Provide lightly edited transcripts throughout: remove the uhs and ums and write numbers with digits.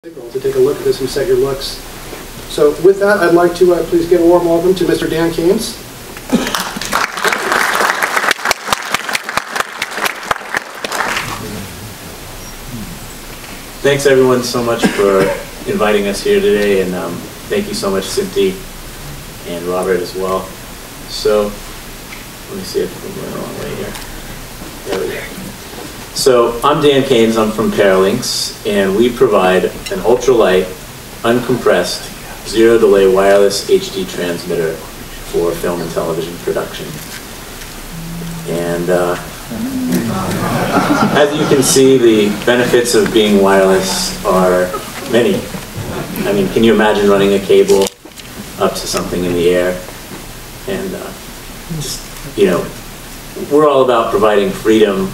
To take a look at this and set your looks. So with that, I'd like to please give a warm welcome to Mr. Dan Keynes. Thanks everyone so much for inviting us here today, and thank you so much Cynthia and Robert as well. So let me see if I'm going the wrong way here. There we go. So I'm Dan Keynes, I'm from Paralinx, and we provide an ultralight, uncompressed, zero delay wireless HD transmitter for film and television production. And as you can see, the benefits of being wireless are many. I mean, can you imagine running a cable up to something in the air? And just, you know, we're all about providing freedom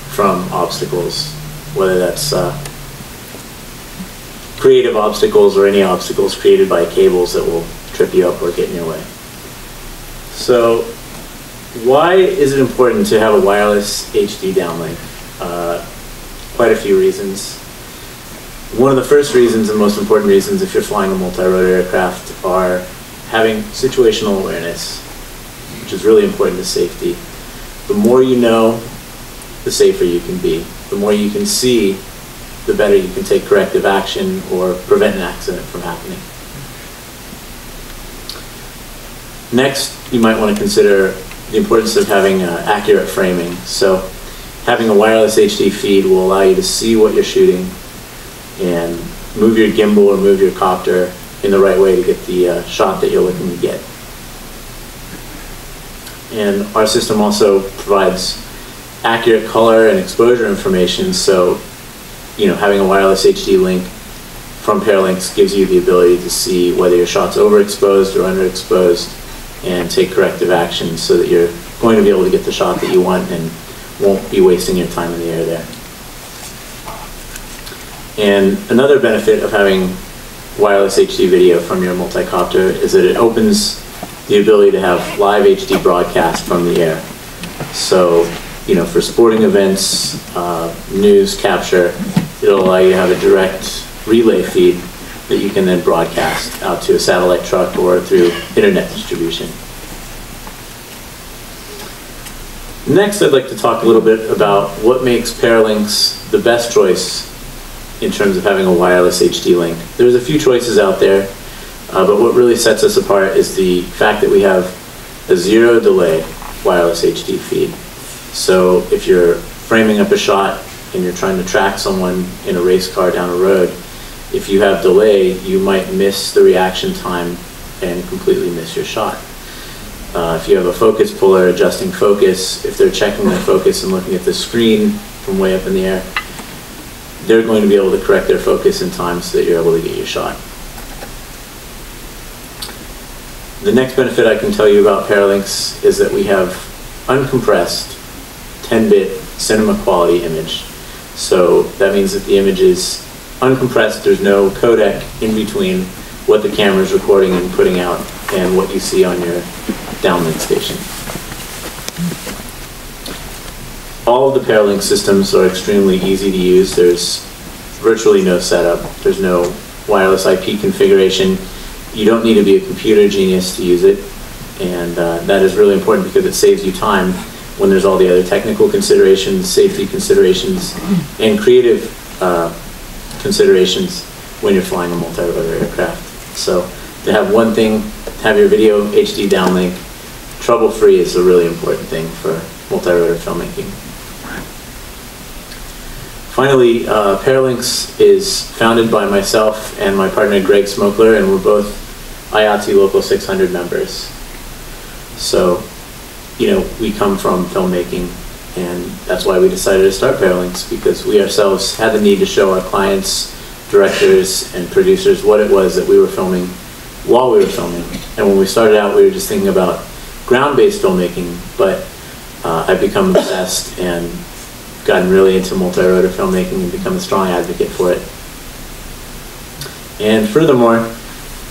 from obstacles, whether that's creative obstacles or any obstacles created by cables that will trip you up or get in your way. So why is it important to have a wireless HD downlink? Quite a few reasons. One of the first reasons and most important reasons if you're flying a multi-rotor aircraft are having situational awareness, which is really important to safety. The more you know, the safer you can be. The more you can see, the better you can take corrective action or prevent an accident from happening. Next, you might want to consider the importance of having accurate framing. So having a wireless HD feed will allow you to see what you're shooting and move your gimbal or move your copter in the right way to get the shot that you're looking to get. And our system also provides accurate color and exposure information, so you know, having a wireless HD link from Paralinx gives you the ability to see whether your shot's overexposed or underexposed and take corrective action so that you're going to be able to get the shot that you want and won't be wasting your time in the air there. And another benefit of having wireless HD video from your multi-copter is that it opens the ability to have live HD broadcast from the air. So, you know, for sporting events, news capture, it'll allow you to have a direct relay feed that you can then broadcast out to a satellite truck or through internet distribution. Next, I'd like to talk a little bit about what makes Paralinx the best choice in terms of having a wireless HD link. There's a few choices out there, but what really sets us apart is the fact that we have a zero delay wireless HD feed. So if you're framing up a shot and you're trying to track someone in a race car down a road, if you have delay, you might miss the reaction time and completely miss your shot. If you have a focus puller adjusting focus, if they're checking their focus and looking at the screen from way up in the air, they're going to be able to correct their focus in time so that you're able to get your shot. The next benefit I can tell you about Paralinx is that we have uncompressed 10-bit cinema quality image. So that means that the image is uncompressed, there's no codec in between what the camera is recording and putting out and what you see on your downlink station. All of the Paralinx systems are extremely easy to use. There's virtually no setup. There's no wireless IP configuration. You don't need to be a computer genius to use it, and that is really important because it saves you time when there's all the other technical considerations, safety considerations, and creative considerations when you're flying a multi-rotor aircraft. So to have one thing, have your video HD downlink, trouble-free is a really important thing for multi-rotor filmmaking. Finally, Paralinx is founded by myself and my partner Greg Smokler, and we're both IATI Local 600 members. So, you know, we come from filmmaking, and that's why we decided to start Paralinx, because we ourselves had the need to show our clients, directors, and producers what it was that we were filming while we were filming. And when we started out, we were just thinking about ground-based filmmaking, but I've become obsessed and gotten really into multi-rotor filmmaking and become a strong advocate for it. And furthermore,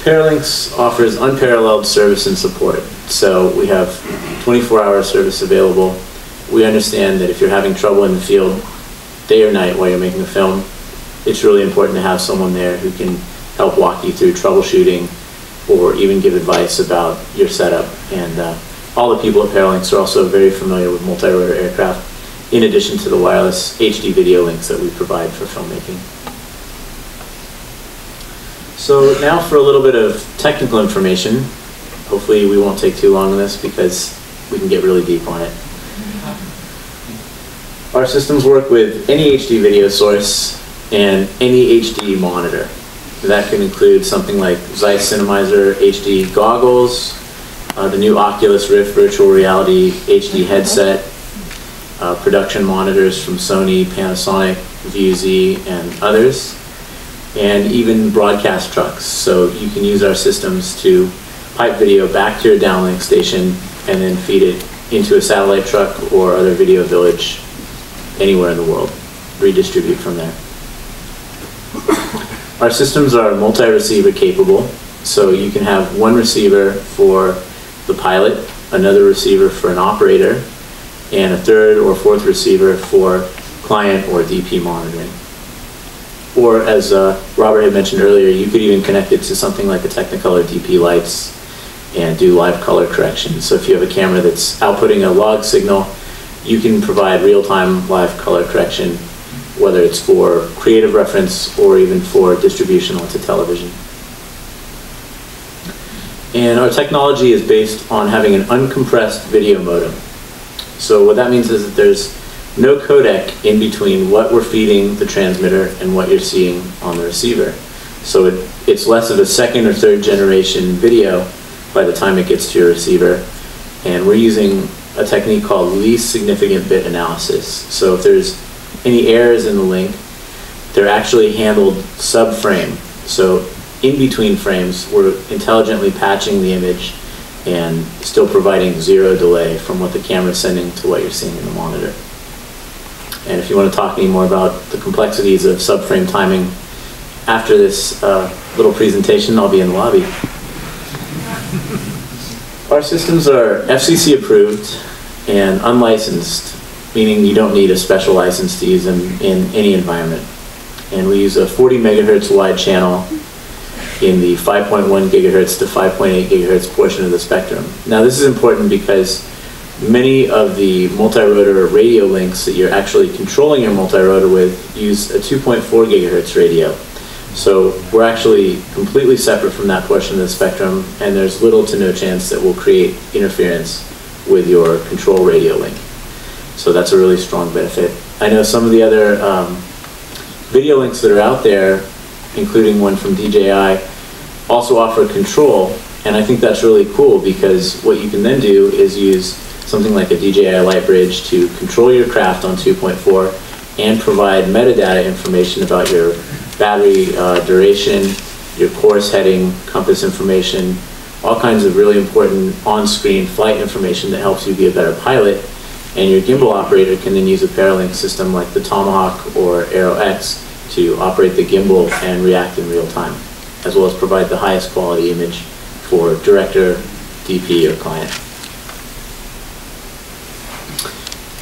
Paralinx offers unparalleled service and support. So we have 24-hour service available. We understand that if you're having trouble in the field, day or night while you're making a film, it's really important to have someone there who can help walk you through troubleshooting or even give advice about your setup. And all the people at Paralinx are also very familiar with multi-rotor aircraft, in addition to the wireless HD video links that we provide for filmmaking. So now for a little bit of technical information. Hopefully we won't take too long on this because we can get really deep on it. Our systems work with any HD video source and any HD monitor. That can include something like Zeiss Cinemizer HD goggles, the new Oculus Rift virtual reality HD headset, production monitors from Sony, Panasonic, VUZ, and others, and even broadcast trucks. So you can use our systems to pipe video back to your downlink station and then feed it into a satellite truck or other video village anywhere in the world, redistribute from there. Our systems are multi-receiver capable, so you can have one receiver for the pilot, another receiver for an operator, and a third or fourth receiver for client or DP monitoring. Or as Robert had mentioned earlier, you could even connect it to something like a Technicolor DP lights and do live color correction. So if you have a camera that's outputting a log signal, you can provide real-time live color correction, whether it's for creative reference or even for distribution onto television. And our technology is based on having an uncompressed video modem. So what that means is that there's no codec in between what we're feeding the transmitter and what you're seeing on the receiver. So it's less of a second or third generation video by the time it gets to your receiver. And we're using a technique called least significant bit analysis. So if there's any errors in the link, they're actually handled sub-frame. So in between frames, we're intelligently patching the image and still providing zero delay from what the camera's sending to what you're seeing in the monitor. And if you want to talk any more about the complexities of sub-frame timing after this little presentation, I'll be in the lobby. Our systems are FCC approved and unlicensed, meaning you don't need a special license to use them in any environment. And we use a 40 megahertz wide channel in the 5.1 gigahertz to 5.8 gigahertz portion of the spectrum. Now this is important because many of the multi-rotor radio links that you're actually controlling your multi-rotor with use a 2.4 gigahertz radio. So we're actually completely separate from that portion of the spectrum, and there's little to no chance that we'll create interference with your control radio link. So that's a really strong benefit. I know some of the other video links that are out there, including one from DJI, also offer control, and I think that's really cool because what you can then do is use something like a DJI Light Bridge to control your craft on 2.4 and provide metadata information about your battery duration, your course heading, compass information, all kinds of really important on-screen flight information that helps you be a better pilot. And your gimbal operator can then use a Paralinx system like the Tomahawk or Aero X to operate the gimbal and react in real time, as well as provide the highest quality image for director, DP, or client.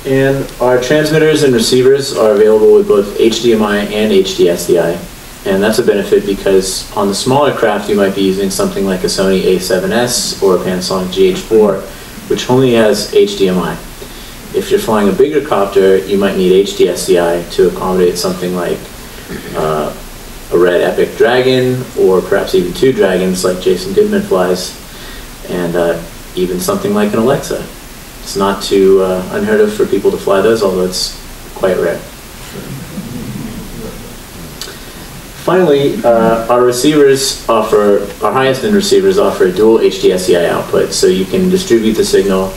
And our transmitters and receivers are available with both HDMI and HD-SDI. And that's a benefit because on the smaller craft you might be using something like a Sony A7S or a Panasonic GH4, which only has HDMI. If you're flying a bigger copter, you might need HD-SDI to accommodate something like a Red Epic Dragon, or perhaps even two Dragons like Jason Goodman flies, and even something like an Alexa. It's not too unheard of for people to fly those, although it's quite rare. Finally, our receivers offer, our highest end receivers offer a dual HD-SDI output, so you can distribute the signal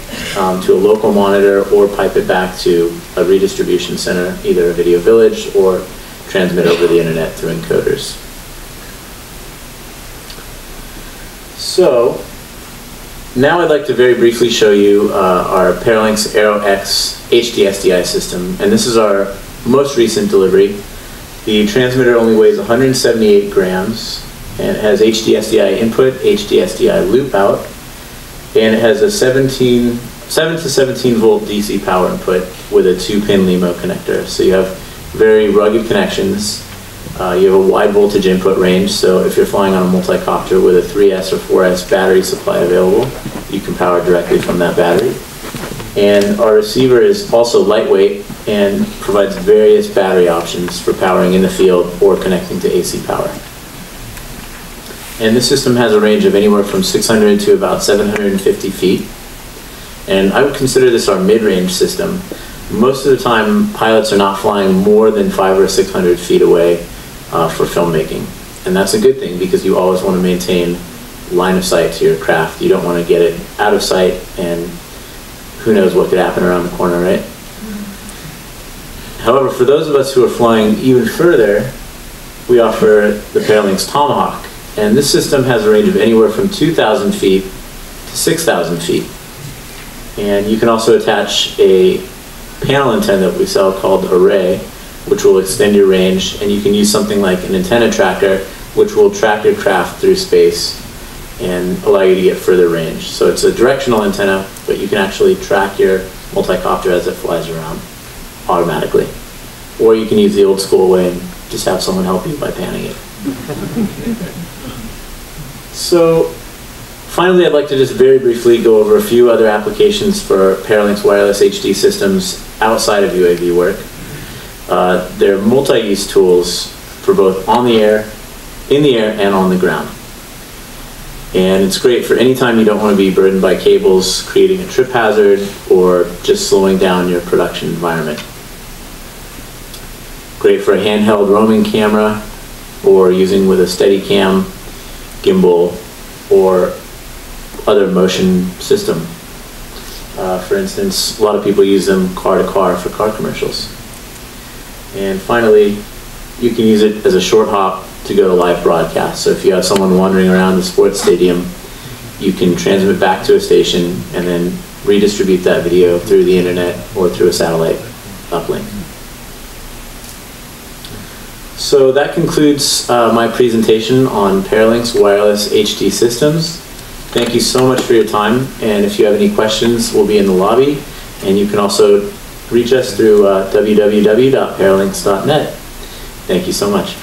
to a local monitor or pipe it back to a redistribution center, either a video village or transmit over the internet through encoders. So, now I'd like to very briefly show you our Paralinx Aero X HD-SDI system, and this is our most recent delivery. The transmitter only weighs 178 grams, and it has HD-SDI input, HD-SDI loop out, and it has a 7 to 17 volt DC power input with a 2-pin LEMO connector. So you have very rugged connections, You have a wide voltage input range, so if you're flying on a multi-copter with a 3S or 4S battery supply available, you can power directly from that battery. And our receiver is also lightweight and provides various battery options for powering in the field or connecting to AC power. And this system has a range of anywhere from 600 to about 750 feet. And I would consider this our mid-range system. Most of the time, pilots are not flying more than 500 or 600 feet away for filmmaking. And that's a good thing because you always want to maintain line of sight to your craft. You don't want to get it out of sight and who knows what could happen around the corner, right? However, for those of us who are flying even further, we offer the Paralinx Tomahawk. And this system has a range of anywhere from 2,000 feet to 6,000 feet. And you can also attach a panel antenna that we sell called Array, which will extend your range, and you can use something like an antenna tracker, which will track your craft through space and allow you to get further range. So it's a directional antenna, but you can actually track your multi-copter as it flies around automatically. Or you can use the old school way and just have someone help you by panning it. So finally, I'd like to just very briefly go over a few other applications for Paralinx wireless HD systems outside of UAV work. They're multi-use tools for both on the air, in the air, and on the ground. And it's great for any time you don't want to be burdened by cables, creating a trip hazard, or just slowing down your production environment. Great for a handheld roaming camera, or using with a Steadicam, gimbal, or other motion system. For instance, a lot of people use them car to car for car commercials. And finally, you can use it as a short hop to go to live broadcast. So if you have someone wandering around the sports stadium, you can transmit back to a station and then redistribute that video through the internet or through a satellite uplink. So that concludes my presentation on Paralinx wireless HD systems. Thank you so much for your time, and if you have any questions, we'll be in the lobby, and you can also reach us through www.paralinx.net. Thank you so much.